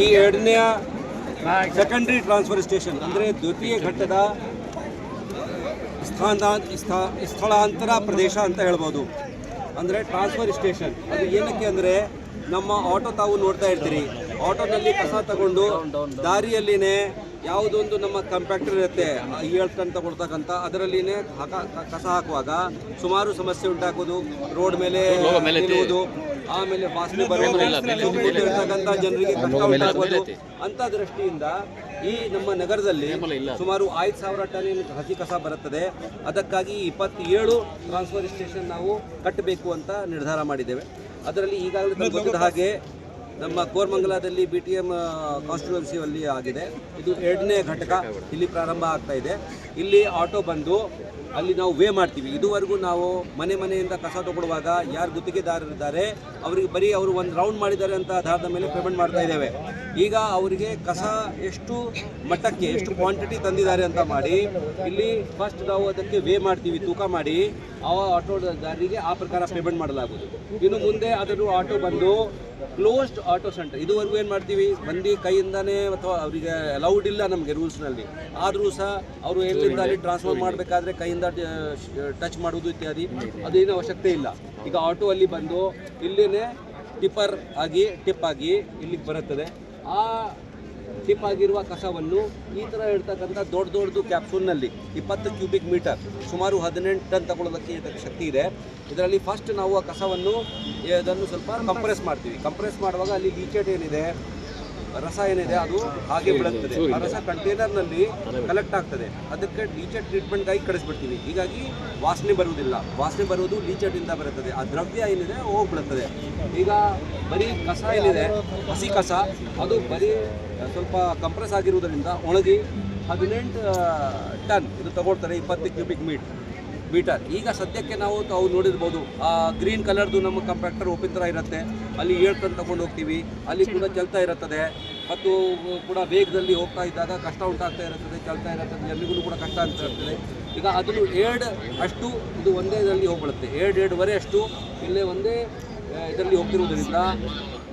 ಈ ಎರಡನೆಯ secondary transfer station ಅಂದರೆ ದ್ವಿತೀಯ ಘಟ್ಟದ ಸ್ಥಳಾಂತರ ಪ್ರದೇಶ ಅಂತ ಹೇಳ್ಬೋದು. ಅಂದರೆ ಟ್ರಾನ್ಸ್ಫರ್ ಸ್ಟೇಷನ್ ಅದು ಏನಕ್ಕೆ ಅಂದರೆ ನಮ್ಮ ಆಟೋ ತಾವು ನೋಡ್ತಾ ಇರ್ತೀರಿ, ಆಟೋನಲ್ಲಿ ಕಸ ತಗೊಂಡು ದಾರಿಯಲ್ಲಿನೇ ಯಾವುದೊಂದು ನಮ್ಮ ಕಂಪ್ಯಾಕ್ಟರ್ ಇರುತ್ತೆ 7 ಟನ್ ತಗೊಳ್ತಕ್ಕಂಥ, ಅದರಲ್ಲಿನೇ ಕಸ ಹಾಕುವಾಗ ಸುಮಾರು ಸಮಸ್ಯೆ ಉಂಟಾಗೋದು, ರೋಡ್ ಮೇಲೆ ನಿಲ್ಲುವುದು, ಆಮೇಲೆ ವಾಸನೆ ಬರುವಂಥ ಜನರಿಗೆ ಕಷ್ಟ ಉಂಟಾಗೋದು. ಅಂಥ ದೃಷ್ಟಿಯಿಂದ ಈ ನಮ್ಮ ನಗರದಲ್ಲಿ ಸುಮಾರು 5,000 ಟನ್ ಹಸಿ ಕಸ ಬರುತ್ತದೆ. ಅದಕ್ಕಾಗಿ 27 ಟ್ರಾನ್ಸ್ಫರ್ ಸ್ಟೇಷನ್ ನಾವು ಕಟ್ಟಬೇಕು ಅಂತ ನಿರ್ಧಾರ ಮಾಡಿದ್ದೇವೆ. ಅದರಲ್ಲಿ ಈಗಾಗಲೇ ಗೊತ್ತಿದ್ದ ಹಾಗೆ ನಮ್ಮ ಕೋರಮಂಗಲದಲ್ಲಿ BTM ಕಾನ್ಸ್ಟಿಟ್ಯೂನ್ಸಿಯಲ್ಲಿ ಆಗಿದೆ. ಇದು 2ನೇ ಘಟಕ ಇಲ್ಲಿ ಪ್ರಾರಂಭ ಆಗ್ತಾ ಇದೆ. ಇಲ್ಲಿ ಆಟೋ ಬಂದು ಅಲ್ಲಿ ನಾವು ವೇ ಮಾಡ್ತೀವಿ. ಇದುವರೆಗೂ ನಾವು ಮನೆಯಿಂದ ಕಸ ತಗೊಳ್ಳುವಾಗ ಯಾರು ಗುತ್ತಿಗೆದಾರರಿದ್ದಾರೆ ಅವರಿಗೆ ಬರೀ ಅವರು ಒಂದು ರೌಂಡ್ ಮಾಡಿದ್ದಾರೆ ಅಂತ ಆಧಾರದ ಮೇಲೆ ಪೇಮೆಂಟ್ ಮಾಡ್ತಾ ಇದ್ದೇವೆ. ಈಗ ಅವರಿಗೆ ಕಸ ಎಷ್ಟು ಮಟ್ಟಕ್ಕೆ ಎಷ್ಟು ಕ್ವಾಂಟಿಟಿ ತಂದಿದ್ದಾರೆ ಅಂತ ಮಾಡಿ ಇಲ್ಲಿ ಫಸ್ಟ್ ನಾವು ಅದಕ್ಕೆ ವೇ ಮಾಡ್ತೀವಿ, ತೂಕ ಮಾಡಿ ಆ ಆಟೋದಾರರಿಗೆ ಆ ಪ್ರಕಾರ ಪೇಮೆಂಟ್ ಮಾಡಲಾಗುವುದು. ಇನ್ನು ಮುಂದೆ ಅದನ್ನು ಆಟೋ ಬಂದು ಕ್ಲೋಸ್ಡ್ ಆಟೋ ಸೆಂಟರ್, ಇದುವರೆಗೂ ಏನು ಮಾಡ್ತೀವಿ ಬಂದು ಕೈಯಿಂದಾನೇ ಅಥವಾ ಅವರಿಗೆ ಅಲೌಡ್ ಇಲ್ಲ ನಮಗೆ ರೂಲ್ಸ್ನಲ್ಲಿ, ಆದರೂ ಸಹ ಅವರು ಎಲ್ಲಿಂದ ಅಲ್ಲಿ ಟ್ರಾನ್ಸ್ಫರ್ ಮಾಡಬೇಕಾದ್ರೆ ಕೈಯಿಂದ ಟಚ್ ಮಾಡುವುದು ಇತ್ಯಾದಿ ಅದೇನು ಅವಶ್ಯಕತೆ ಇಲ್ಲ. ಈಗ ಆಟೋ ಅಲ್ಲಿ ಬಂದು ಇಲ್ಲಿನೇ ಟಿಪ್ ಆಗಿ ಇಲ್ಲಿಗೆ ಬರುತ್ತದೆ. ಆ ಟಿಪ್ ಆಗಿರುವ ಕಸವನ್ನು ಈ ಥರ ಇರ್ತಕ್ಕಂಥ ದೊಡ್ಡದು ಕ್ಯಾಪ್ಸೂಲ್ನಲ್ಲಿ 20 ಕ್ಯೂಬಿಕ್ ಮೀಟರ್ ಸುಮಾರು 18 ಟನ್ ತಗೊಳ್ಳೋದಕ್ಕೆ ಇದಕ್ಕೆ ಶಕ್ತಿ ಇದೆ. ಇದರಲ್ಲಿ ಫಸ್ಟ್ ನಾವು ಆ ಕಸವನ್ನು ಅದನ್ನು ಸ್ವಲ್ಪ ಕಂಪ್ರೆಸ್ ಮಾಡ್ತೀವಿ. ಕಂಪ್ರೆಸ್ ಮಾಡುವಾಗ ಅಲ್ಲಿ ಲೀಚೇಟ್ ಏನಿದೆ, ರಸ ಏನಿದೆ ಅದು ಹಾಗೆ ಬೀಳುತ್ತದೆ. ಆ ರಸ ಕಂಟೈನರ್ನಲ್ಲಿ ಕಲೆಕ್ಟ್ ಆಗ್ತದೆ. ಅದಕ್ಕೆ ಲೀಚೇಟ್ ಟ್ರೀಟ್ಮೆಂಟ್ಗಾಗಿ ಕಳಿಸ್ಬಿಡ್ತೀವಿ. ಹೀಗಾಗಿ ವಾಸನೆ ಬರುವುದಿಲ್ಲ. ವಾಸನೆ ಬರುವುದು ಲೀಚೇಟಿಂದ ಬರುತ್ತದೆ. ಆ ದ್ರವ್ಯ ಏನಿದೆ ಹೋಗ್ಬಿಡುತ್ತದೆ. ಈಗ ಬರೀ ಕಸ ಏನಿದೆ ಹಸಿ ಕಸ ಅದು ಬರೀ ಸ್ವಲ್ಪ ಕಂಪ್ರೆಸ್ ಆಗಿರುವುದರಿಂದ ಒಣಗಿ 18 ಟನ್ ಇದು ತಗೊಳ್ತಾರೆ, 20 ಕ್ಯೂಬಿಕ್ ಮೀಟರ್. ಈಗ ಸದ್ಯಕ್ಕೆ ತಾವು ನೋಡಿರ್ಬೋದು ಆ ಗ್ರೀನ್ ಕಲರ್ದು ನಮ್ಮ ಕಂಪ್ಯಾಕ್ಟರ್ ಓಪನ್ ಥರ ಇರುತ್ತೆ. ಅಲ್ಲಿ 7 ಟನ್ ತಗೊಂಡು ಹೋಗ್ತೀವಿ. ಅಲ್ಲಿ ಕೂಡ ಚಲ್ತಾ ಇರುತ್ತದೆ ಮತ್ತು ಕೂಡ ವೇಗದಲ್ಲಿ ಹೋಗ್ತಾ ಇದ್ದಾಗ ಕಷ್ಟ ಉಂಟಾಗ್ತಾ ಇರುತ್ತದೆ, ಚಲ್ತಾ ಇರುತ್ತದೆ, ಎಲ್ಲಿಗೂ ಕೂಡ ಕಷ್ಟ ಅಂತ ಇರ್ತದೆ. ಈಗ ಅದನ್ನು 7 ಅಷ್ಟು ಇದು ಒಂದೇ ಇದರಲ್ಲಿ ಹೋಗ್ಬಿಡುತ್ತೆ. 7.5 ಅಷ್ಟು ಇಲ್ಲೇ ಒಂದೇ ಇದರಲ್ಲಿ ಹೋಗ್ತಿರುವುದರಿಂದ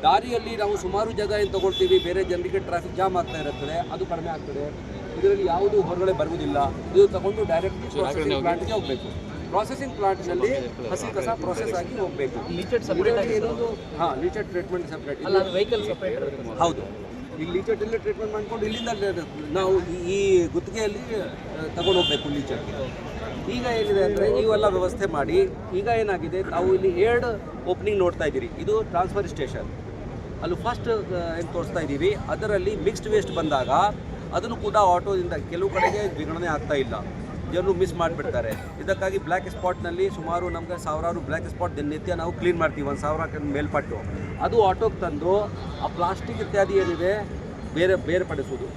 ದಾರಿಯಲ್ಲಿ ನಾವು ಸುಮಾರು ಜಾಗ ಏನು ತಗೊಳ್ತೀವಿ, ಬೇರೆ ಜನರಿಗೆ ಟ್ರಾಫಿಕ್ ಜಾಮ್ ಆಗ್ತಾ ಇರುತ್ತದೆ, ಅದು ಕಡಿಮೆ ಆಗ್ತದೆ. ಇದರಲ್ಲಿ ಯಾವುದು ಹೊರಗಡೆ ಬರುವುದಿಲ್ಲ. ಇದು ತಗೊಂಡು ಡೈರೆಕ್ಟ್ ಪ್ರೊಸೆಸಿಂಗ್ ಪ್ಲಾಂಟ್ಗೆ ಹೋಗಬೇಕು. ಪ್ರೊಸೆಸಿಂಗ್ ಪ್ಲಾಂಟ್ನಲ್ಲಿ ಹಸಿ ಕಸ ಪ್ರೊಸೆಸ್ ಆಗಿ ಹೋಗಬೇಕು. ಲೀಚೆಟ್ ಟ್ರೀಟ್ಮೆಂಟ್ ಸಪ್ರೇಟ್, ವೆಹಿಕಲ್ ಸಪ್ರೇಟ್. ಹೌದು, ಈ ಲೀಚೆಟಲ್ಲಿ ಟ್ರೀಟ್ಮೆಂಟ್ ಮಾಡ್ಕೊಂಡು ಇಲ್ಲಿಂದ ನಾವು ಈ ಗುತ್ತಿಗೆಯಲ್ಲಿ ತಗೊಂಡು ಹೋಗಬೇಕು ಲೀಚೆಟ್ಗೆ. ಈಗ ಏನಿದೆ ಅಂದರೆ ಇವೆಲ್ಲ ವ್ಯವಸ್ಥೆ ಮಾಡಿ ಈಗ ಏನಾಗಿದೆ, ತಾವು ಇಲ್ಲಿ 2 ಓಪನಿಂಗ್ ನೋಡ್ತಾ ಇದ್ದೀರಿ. ಇದು ಟ್ರಾನ್ಸ್ಫರ್ ಸ್ಟೇಷನ್. ಅಲ್ಲಿ ಫಸ್ಟ್ ಏನು ತೋರಿಸ್ತಾ ಇದ್ದೀವಿ, ಅದರಲ್ಲಿ ಮಿಕ್ಸ್ಡ್ ವೇಸ್ಟ್ ಬಂದಾಗ ಅದನ್ನು ಕೂಡ ಆಟೋದಿಂದ ಕೆಲವು ಕಡೆಗೆ ವಿಂಗಡಣೆ ಆಗ್ತಾ ಇಲ್ಲ, ಜನರು ಮಿಸ್ ಮಾಡಿಬಿಡ್ತಾರೆ. ಇದಕ್ಕಾಗಿ ಬ್ಲ್ಯಾಕ್ ಸ್ಪಾಟ್ನಲ್ಲಿ ಸುಮಾರು ನಮಗೆ ಸಾವಿರಾರು ಬ್ಲ್ಯಾಕ್ ಸ್ಪಾಟ್ ದಿನನಿತ್ಯ ನಾವು ಕ್ಲೀನ್ ಮಾಡ್ತೀವಿ. 1,000 ಮೇಲ್ಪಟ್ಟು ಅದು ಆಟೋಗೆ ತಂದು ಆ ಪ್ಲಾಸ್ಟಿಕ್ ಇತ್ಯಾದಿ ಏನಿದೆ ಬೇರ್ಪಡಿಸುವುದು,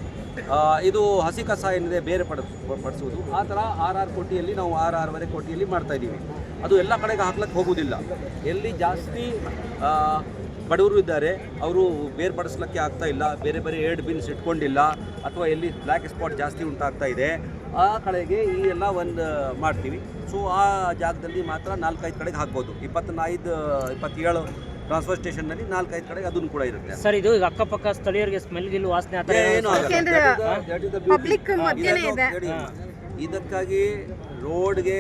ಇದು ಹಸಿ ಕಸ ಏನಿದೆ ಪಡಿಸುವುದು. ಆ ಥರ 6 ಕೋಟಿಯಲ್ಲಿ ನಾವು 6.5 ಕೋಟಿಯಲ್ಲಿ ಮಾಡ್ತಾಯಿದ್ದೀವಿ. ಅದು ಎಲ್ಲ ಕಡೆಗೆ ಹಾಕ್ಲಿಕ್ಕೆ ಹೋಗುವುದಿಲ್ಲ. ಎಲ್ಲಿ ಜಾಸ್ತಿ ಬಡವರು ಇದ್ದಾರೆ ಅವರು ಬೇರ್ಪಡಿಸ್ಲಿಕ್ಕೆ ಆಗ್ತಾ ಇಲ್ಲ, ಬೇರೆ 2 ಬಿನ್ಸ್ ಇಟ್ಕೊಂಡಿಲ್ಲ, ಅಥವಾ ಎಲ್ಲಿ ಬ್ಲ್ಯಾಕ್ ಸ್ಪಾಟ್ ಜಾಸ್ತಿ ಉಂಟಾಗ್ತಾ ಇದೆ ಆ ಕಡೆಗೆ ಈ ಎಲ್ಲ ಒಂದು ಮಾಡ್ತೀವಿ. ಸೊ ಆ ಜಾಗದಲ್ಲಿ ಮಾತ್ರ 4-5 ಕಡೆಗೆ ಹಾಕ್ಬೋದು. 27 ಟ್ರಾನ್ಸ್ಫರ್ ಸ್ಟೇಷನ್ನಲ್ಲಿ 4-5 ಕಡೆಗೆ ಅದನ್ನು ಕೂಡ ಇರುತ್ತೆ. ಸರ್, ಇದು ಅಕ್ಕಪಕ್ಕ ಸ್ಥಳೀಯರಿಗೆ ಸ್ಮೆಲ್ ಗಿಲ್ ವಾಸನೆ ಏನು ಇದಕ್ಕಾಗಿ ರೋಡ್ಗೆ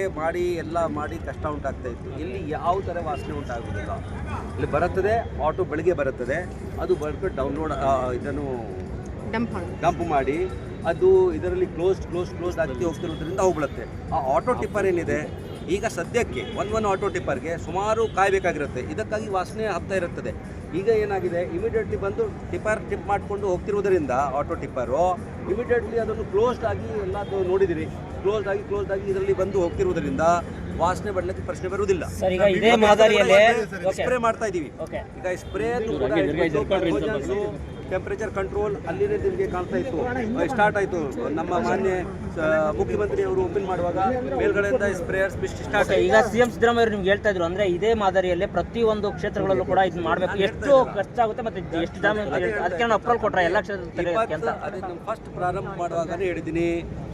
ಎಲ್ಲ ಮಾಡಿ ಕಷ್ಟ ಉಂಟಾಗ್ತಾ ಇತ್ತು. ಇಲ್ಲಿ ಯಾವ ಥರ ವಾಸನೆ ಉಂಟಾಗುವುದಿಲ್ಲ. ಇಲ್ಲಿ ಬರುತ್ತದೆ, ಆಟೋ ಬೆಳಗ್ಗೆ ಬರುತ್ತದೆ, ಅದು ಬರ್ಕೊಂಡು ಡೌನ್ಲೋಡ್ ಇದನ್ನು ಡಂಪ್ ಮಾಡಿ ಅದು ಇದರಲ್ಲಿ ಕ್ಲೋಸ್ಡ್ ಆಗಿ ಹೋಗ್ತಿರೋದ್ರಿಂದ ಹೋಗ್ಬಿಡುತ್ತೆ. ಆ ಆಟೋ ಟಿಪ್ಪರ್ ಏನಿದೆ ಈಗ ಸದ್ಯಕ್ಕೆ ಒಂದು ಆಟೋ ಟಿಪ್ಪರ್ಗೆ ಸುಮಾರು ಕಾಯಬೇಕಾಗಿರುತ್ತೆ. ಇದಕ್ಕಾಗಿ ವಾಸನೆ ಹಬ್ತಾ ಇರುತ್ತದೆ. ಈಗ ಏನಾಗಿದೆ, ಇಮಿಡಿಯೇಟ್ಲಿ ಬಂದು ಟಿಪ್ ಮಾಡಿಕೊಂಡು ಹೋಗ್ತಿರೋದರಿಂದ ಆಟೋ ಟಿಪ್ಪರು ಇಮಿಡಿಯೇಟ್ಲಿ ಅದನ್ನು ಕ್ಲೋಸ್ಡ್ ಆಗಿ ಎಲ್ಲ ನೋಡಿದಿರಿ, ಕ್ಲೋಸ್ಡ್ ಆಗಿ ಇದರಲ್ಲಿ ಬಂದು ಹೋಗ್ತಿರುವುದರಿಂದ ವಾಸನೆ ಬರಲಿಕ್ಕೆ ಪ್ರಶ್ನೆ ಬರುವುದಿಲ್ಲ. ಸ್ಪ್ರೇ ಮಾಡ್ತಾ ಇದ್ದೀವಿ. ಈಗ ಸ್ಪ್ರೇ ಟೆಂಪರೇಚರ್ ಕಂಟ್ರೋಲ್ ಅಲ್ಲಿನೇ ನಿಮಗೆ ಕಾಣ್ತಾ ಇತ್ತು, ಸ್ಟಾರ್ಟ್ ಆಯಿತು. ನಮ್ಮ ಮಾನ್ಯ ಮುಖ್ಯಮಂತ್ರಿ ಅವರು ಓಪನ್ ಮಾಡುವಾಗ ಮೇಲ್ಗಡೆಯಿಂದ ಸ್ಪ್ರೇಯರ್ಸ್ ಸ್ಟಾರ್ಟ್ ಆಯಿತು. ಈಗ CM ಸಿದ್ದರಾಮಯ್ಯ ನಿಮ್ಗೆ ಹೇಳ್ತಾ ಇದ್ರು, ಅಂದರೆ ಇದೇ ಮಾದರಿಯಲ್ಲೇ ಪ್ರತಿಯೊಂದು ಕ್ಷೇತ್ರಗಳಲ್ಲೂ ಕೂಡ ಇದನ್ನ ಮಾಡಬೇಕು. ಎಷ್ಟು ಖರ್ಚಾಗುತ್ತೆ ಮತ್ತು ಎಷ್ಟು ಜಾಮ ಅದಕ್ಕೆ ನಾನು ಅಪ್ರೂವಲ್ ಕೊಟ್ಟರೆ ಎಲ್ಲ ಕ್ಷೇತ್ರಕ್ಕೆ ಅಂತ ನಮ್ಮ ಫಸ್ಟ್ ಪ್ರಾರಂಭ ಮಾಡುವಾಗಲೇ ಹೇಳಿದ್ದೀನಿ,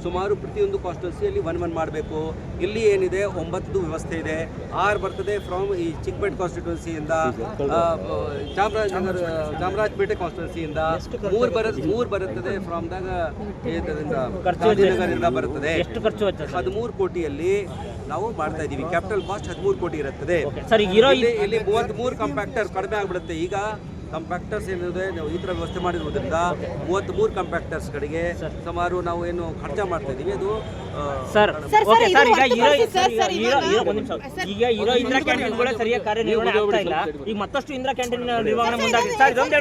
ಸುಮಾರು ಪ್ರತಿಯೊಂದು ಕಾನ್ಸ್ಟಿಟ್ಯೂನ್ಸಿಯಲ್ಲಿ 1 ಮಾಡಬೇಕು. ಇಲ್ಲಿ ಏನಿದೆ 9 ವ್ಯವಸ್ಥೆ ಇದೆ. 6 ಬರ್ತದೆ ಫ್ರಮ್ ಈ ಚಿಕ್ಕಪೇಟೆ ಕಾನ್ಸ್ಟಿಟ್ಯೂನ್ಸಿಯಿಂದ, ಚಾಮರಾಜಪೇಟೆ ಕಾನ್ಸ್ಟಿಟ್ಯೂನ್ಸಿ, ವತಿಯಿಂದ ಮೂರು ಬರುತ್ತದೆ ಫ್ರಮ್ ದಾಗ ಖರ್ಚು ಗಾಂಧಿನಗರದಿಂದ ಬರುತ್ತದೆ. ಎಷ್ಟು ಖರ್ಚು ಆಯ್ತು ಸರ್? 13 ಕೋಟಿಯಲ್ಲಿ ನಾವು ಮಾಡ್ತಾ ಇದೀವಿ. ಕ್ಯಾಪಿಟಲ್ ಕಾಸ್ಟ್ 13 ಕೋಟಿ ಇರುತ್ತದೆ. ಸರ್ ಈಗ ಇರೋ ಇಲ್ಲಿ 33 ಕಾಂಪ್ಯಾಕ್ಟರ್ ಕಡಿಮೆ ಆಗ್ಬಿಡುತ್ತೆ. ಈಗ ಕಾಂಪ್ಯಾಕ್ಟರ್ಸ್ ಏನಿದೆ ನಾವು ಈ ಥರ ವ್ಯವಸ್ಥೆ ಮಾಡಿರೋದ್ರಿಂದ 33 ಕಾಂಪ್ಯಾಕ್ಟರ್ಸ್ ಕಡೆಗೆ ಸುಮಾರು ನಾವು ಏನು ಖರ್ಚ ಮಾಡ್ತಾ ಇದೀವಿ ಅದು ಸರ್ ಓಕೆ ಸರ್ ಈಗ ಈಗ ಇರೋ ಇಂದಿರಾ ಕ್ಯಾಂಟೀನ್ಗಳೇ ಸರಿಯಾಗಿ ಕಾರ್ಯನಿರ್ವಹಣೆ ಆಗ್ತಾ ಇಲ್ಲ. ಈಗ ಮತ್ತಷ್ಟು ಇಂದಿರಾ ಕ್ಯಾಂಟೀನ್ ನಿರ್ವಹಣೆ ಮುಂದಾಗಿದೆ ಸರ್. ಇದೊಂದು